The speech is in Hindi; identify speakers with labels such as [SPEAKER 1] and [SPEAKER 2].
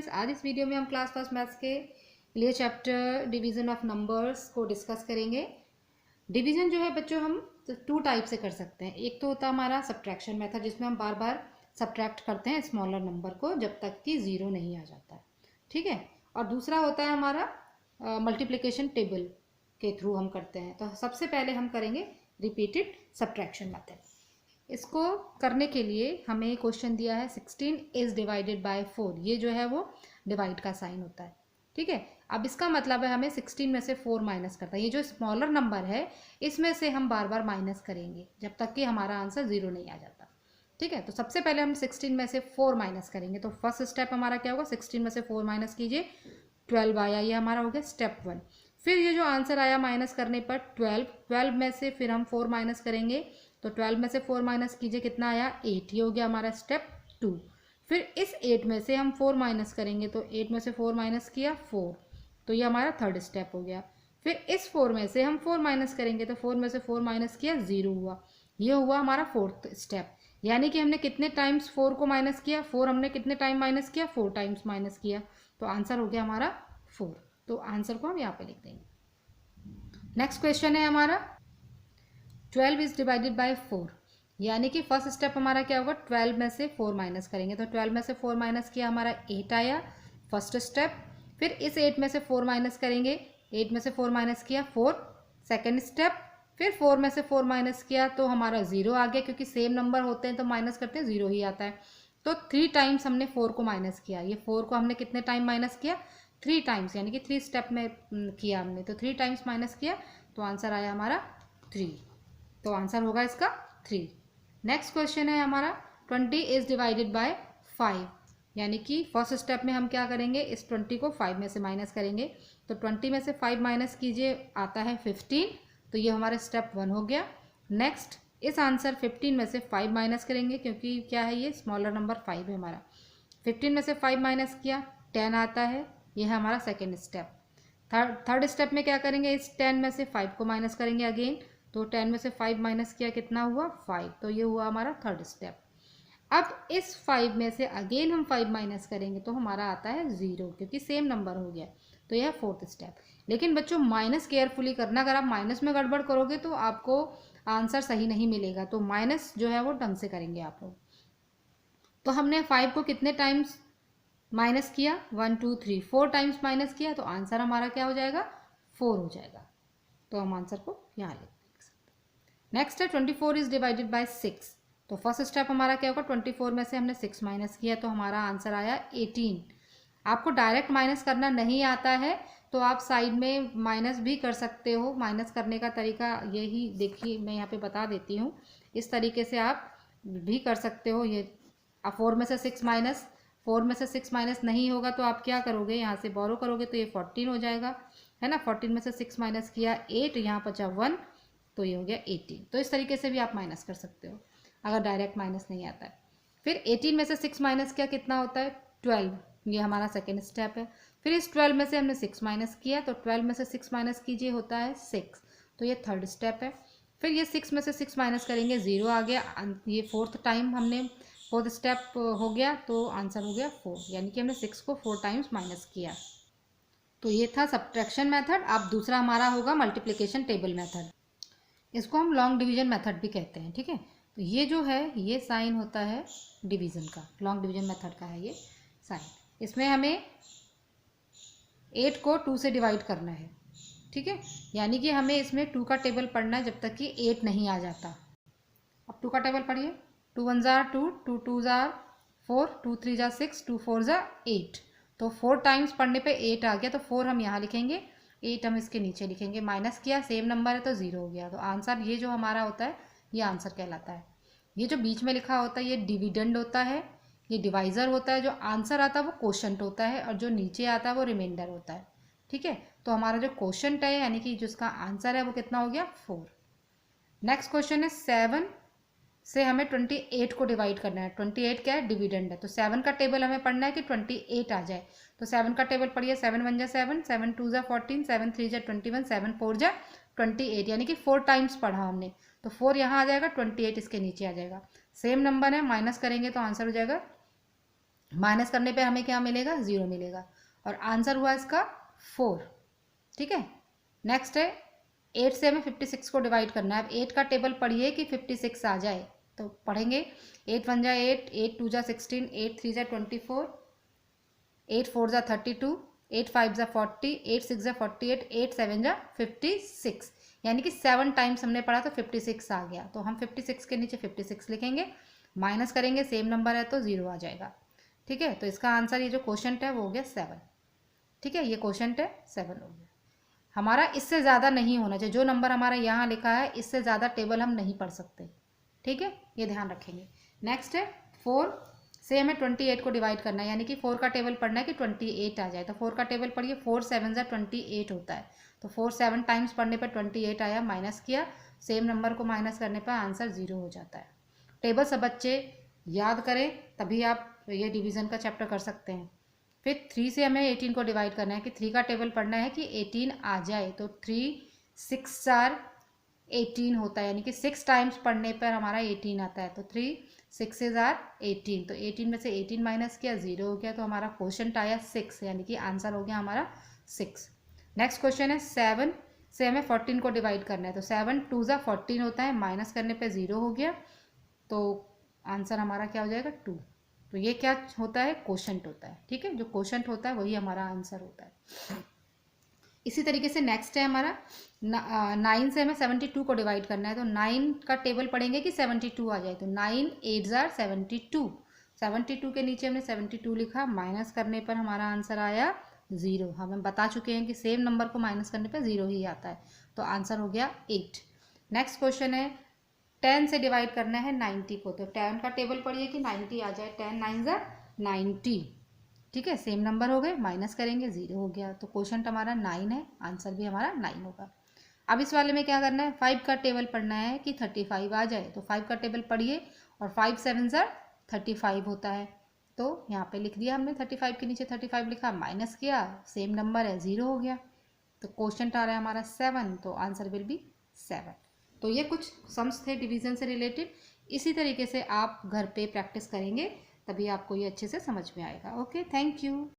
[SPEAKER 1] फ्रेंड्स, आज इस वीडियो में हम क्लास फर्स्ट मैथ्स के लिए चैप्टर डिवीज़न ऑफ नंबर्स को डिस्कस करेंगे। डिवीज़न जो है बच्चों हम टू टाइप से कर सकते हैं। एक तो होता है हमारा सब्ट्रैक्शन मेथड, जिसमें हम बार बार सब्ट्रैक्ट करते हैं स्मॉलर नंबर को जब तक कि ज़ीरो नहीं आ जाता है, ठीक है। और दूसरा होता है हमारा मल्टीप्लिकेशन टेबल के थ्रू हम करते हैं। तो सबसे पहले हम करेंगे रिपीटेड सब्ट्रैक्शन मेथड। इसको करने के लिए हमें क्वेश्चन दिया है 16 इज डिवाइडेड बाय 4। ये जो है वो डिवाइड का साइन होता है, ठीक है। अब इसका मतलब है हमें 16 में से 4 माइनस करता है। ये जो स्मॉलर नंबर है इसमें से हम बार बार माइनस करेंगे जब तक कि हमारा आंसर 0 नहीं आ जाता, ठीक है। तो सबसे पहले हम 16 में से 4 माइनस करेंगे। तो फर्स्ट स्टेप हमारा क्या होगा, 16 में से 4 माइनस कीजिए, 12 आया, ये हमारा हो गया स्टेप 1। फिर ये जो आंसर आया माइनस करने पर 12 में से फिर हम 4 माइनस करेंगे। तो 12 में से 4 माइनस कीजिए, कितना आया 8, ये हो गया हमारा स्टेप 2। फिर इस 8 में से हम 4 माइनस करेंगे, तो 8 में से 4 माइनस किया 4, तो ये हमारा थर्ड स्टेप हो गया। फिर इस 4 में से हम 4 माइनस करेंगे, तो 4 में से 4 माइनस किया 0 हुआ, ये हुआ हमारा फोर्थ स्टेप। यानी कि हमने कितने टाइम्स 4 को माइनस किया, 4 हमने कितने टाइम माइनस किया, 4 टाइम्स माइनस किया, तो आंसर हो गया हमारा 4। तो आंसर को हम यहाँ पे लिख देंगे। नेक्स्ट क्वेश्चन है हमारा 12 इज डिवाइडेड बाय 4। यानी कि फर्स्ट स्टेप हमारा क्या होगा, 12 में से 4 माइनस करेंगे। तो 12 में से 4 माइनस किया, हमारा 8 आया फर्स्ट स्टेप। फिर इस 8 में से 4 माइनस करेंगे, 8 में से 4 माइनस किया 4, सेकेंड स्टेप। फिर 4 में से 4 माइनस किया तो हमारा 0 आ गया, क्योंकि सेम नंबर होते हैं तो माइनस करते हैं 0 ही आता है। तो 3 टाइम्स हमने 4 को माइनस किया। ये 4 को हमने कितने टाइम माइनस किया, 3 टाइम्स, यानी कि 3 स्टेप में किया हमने। तो 3 टाइम्स माइनस किया, तो आंसर आया हमारा 3। तो आंसर होगा इसका 3। नेक्स्ट क्वेश्चन है हमारा 20 इज डिवाइडेड बाय 5। यानी कि फर्स्ट स्टेप में हम क्या करेंगे, इस 20 को 5 में से माइनस करेंगे। तो 20 में से 5 माइनस कीजिए, आता है 15, तो ये हमारा स्टेप 1 हो गया। नेक्स्ट इस आंसर 15 में से 5 माइनस करेंगे, क्योंकि क्या है ये स्मॉलर नंबर 5 है हमारा। 15 में से 5 माइनस किया 10 आता है, ये है हमारा सेकेंड स्टेप। थर्ड स्टेप में क्या करेंगे, इस 10 में से 5 को माइनस करेंगे अगेन। तो 10 में से 5 माइनस किया, कितना हुआ 5, तो ये हुआ हमारा थर्ड स्टेप। अब इस 5 में से अगेन हम 5 माइनस करेंगे तो हमारा आता है 0, क्योंकि सेम नंबर हो गया। तो यह फोर्थ स्टेप। लेकिन बच्चों माइनस केयरफुली करना, अगर आप माइनस में गड़बड़ करोगे तो आपको आंसर सही नहीं मिलेगा। तो माइनस जो है वो ढंग से करेंगे आप लोग। तो हमने 5 को कितने टाइम्स माइनस किया, 1 2 3 4 टाइम्स माइनस किया, तो आंसर हमारा क्या हो जाएगा, 4 हो जाएगा। तो हम आंसर को यहाँ लिख सकते हैं। नेक्स्ट है 24 इज डिवाइडेड बाय 6। तो फर्स्ट स्टेप हमारा क्या होगा, 24 में से हमने 6 माइनस किया, तो हमारा आंसर आया 18। आपको डायरेक्ट माइनस करना नहीं आता है तो आप साइड में माइनस भी कर सकते हो। माइनस करने का तरीका यही देखिए, मैं यहाँ पे बता देती हूँ। इस तरीके से आप भी कर सकते हो। ये 4 में से 6 माइनस, 4 में से 6 माइनस नहीं होगा तो आप क्या करोगे, यहाँ से बोरो करोगे, तो ये 14 हो जाएगा, है ना। 14 में से 6 माइनस किया 8, यहाँ बचा 1, तो ये हो गया 18। तो इस तरीके से भी आप माइनस कर सकते हो अगर डायरेक्ट माइनस नहीं आता है। फिर 18 में से 6 माइनस किया, कितना होता है 12, ये हमारा सेकेंड स्टेप है। फिर इस 12 में से हमने 6 माइनस किया, तो 12 में से 6 माइनस कीजिए, होता है 6, तो ये थर्ड स्टेप है। फिर ये 6 में से 6 माइनस करेंगे, 0 आ गया, ये फोर्थ टाइम हमने फोर्थ स्टेप हो गया, तो आंसर हो गया 4। यानी कि हमने 6 को 4 टाइम्स माइनस किया। तो ये था सब्ट्रैक्शन मेथड। अब दूसरा हमारा होगा मल्टीप्लिकेशन टेबल मेथड। इसको हम लॉन्ग डिवीजन मेथड भी कहते हैं, ठीक है। तो ये जो है ये साइन होता है डिवीजन का, लॉन्ग डिवीजन मेथड का है ये साइन। इसमें हमें 8 को 2 से डिवाइड करना है, ठीक है। यानी कि हमें इसमें 2 का टेबल पढ़ना है जब तक कि 8 नहीं आ जाता। अब 2 का टेबल पढ़िए, 2 1 जार 2, 2 2 जार 4, 2 3 जार 6, 2 4 जार 8। तो 4 टाइम्स पढ़ने पे 8 आ गया, तो 4 हम यहाँ लिखेंगे, 8 हम इसके नीचे लिखेंगे। माइनस किया, सेम नंबर है तो 0 हो गया। तो आंसर ये जो हमारा होता है ये आंसर कहलाता है। ये जो बीच में लिखा होता है ये डिविडेंड होता है, ये डिवाइज़र होता है। जो आंसर आता है वो क्वोशंट होता है, और जो नीचे आता है वो रिमाइंडर होता है, ठीक है। तो हमारा जो क्वोशंट है यानी कि जिसका आंसर है वो कितना हो गया 4। नेक्स्ट क्वेश्चन है 7 से हमें 28 को डिवाइड करना है। 28 क्या है, डिविडेंड है। तो 7 का टेबल हमें पढ़ना है कि 28 आ जाए। तो 7 का टेबल पढ़िए, 7 1 जा 7, 7 2 जा 14, 7 3 जा 21, 7 4 जा 28, यानी कि 4 टाइम्स पढ़ा हमने। तो 4 यहाँ आ जाएगा, 28 इसके नीचे आ जाएगा। सेम नंबर है, माइनस करेंगे तो आंसर हो जाएगा माइनस करने पे हमें क्या मिलेगा, 0 मिलेगा, और आंसर हुआ इसका 4। ठीक है, नेक्स्ट है 8 से हमें 56 को डिवाइड करना है। अब 8 का टेबल पढ़िए कि 56 आ जाए, तो पढ़ेंगे 8 1 जा 8, 8 2 जा 16, 8 3 जा 24, 8 4 जा 32, 8 5 जा 40, 8 6 जा 48, 8 7 जा 56, यानी कि 7 टाइम्स हमने पढ़ा तो 56 आ गया। तो हम 56 के नीचे 56 लिखेंगे, माइनस करेंगे, सेम नंबर है तो 0 आ जाएगा। ठीक है, तो इसका आंसर ये जो क्वेश्चन है वो हो गया 7। ठीक है, ये क्वेश्चन है 7 हो गया हमारा। इससे ज़्यादा नहीं होना चाहिए, जो नंबर हमारा यहाँ लिखा है इससे ज़्यादा टेबल हम नहीं पढ़ सकते। ठीक है, ये ध्यान रखेंगे। नेक्स्ट है 4 से हमें 28 को डिवाइड करना है, यानी कि 4 का टेबल पढ़ना है कि 28 आ जाए। तो 4 का टेबल पढ़िए, 4 7 जा 28 होता है। तो 4 7 टाइम्स पढ़ने पर 28 आया, माइनस किया, सेम नंबर को माइनस करने पर आंसर 0 हो जाता है। टेबल सब बच्चे याद करें, तभी आप ये डिवीज़न का चैप्टर कर सकते हैं। फिर 3 से हमें 18 को डिवाइड करना है कि 3 का टेबल पढ़ना है कि 18 आ जाए। तो 3 6 4 18 होता है, यानी कि 6 टाइम्स पढ़ने पर हमारा 18 आता है। तो 3 6 आर 18, तो 18 में से 18 माइनस किया, 0 हो गया। तो हमारा क्वेश्चन आया 6, यानी कि आंसर हो गया हमारा 6। नेक्स्ट क्वेश्चन है 7 से हमें 14 को डिवाइड करना है। तो 7 2 जा 14 होता है, माइनस करने पे 0 हो गया। तो आंसर हमारा क्या हो जाएगा 2। तो ये क्या होता है, क्वोशंट होता है। ठीक है, जो क्वोशंट होता है वही हमारा आंसर होता है। इसी तरीके से नेक्स्ट है हमारा 9 से हमें 72 को डिवाइड करना है। तो 9 का टेबल पढ़ेंगे कि 72 आ जाए। तो 9 8 आर 72, 72 के नीचे हमने 72 लिखा, माइनस करने पर हमारा आंसर आया 0। हम बता चुके हैं कि सेम नंबर को माइनस करने पर 0 ही आता है। तो आंसर हो गया 8। नेक्स्ट क्वेश्चन है 10 से डिवाइड करना है 90 को। तो 10 का टेबल पढ़िए कि 90 आ जाए, 10 9 जा 90। ठीक है, सेम नंबर हो गए, माइनस करेंगे 0 हो गया। तो क्वेश्चन हमारा 9 है, आंसर भी हमारा 9 होगा। अब इस वाले में क्या करना है, 5 का टेबल पढ़ना है कि 35 आ जाए। तो 5 का टेबल पढ़िए, और 5 7 जा 35 होता है। तो यहाँ पे लिख दिया हमने, 35 के नीचे 35 लिखा, माइनस किया, सेम नंबर है 0 हो गया। तो क्वेश्चन आ रहा है हमारा 7, तो आंसर विल बी 7। तो ये कुछ सम्स थे डिवीज़न से रिलेटेड। इसी तरीके से आप घर पे प्रैक्टिस करेंगे, तभी आपको ये अच्छे से समझ में आएगा। Okay, thank you.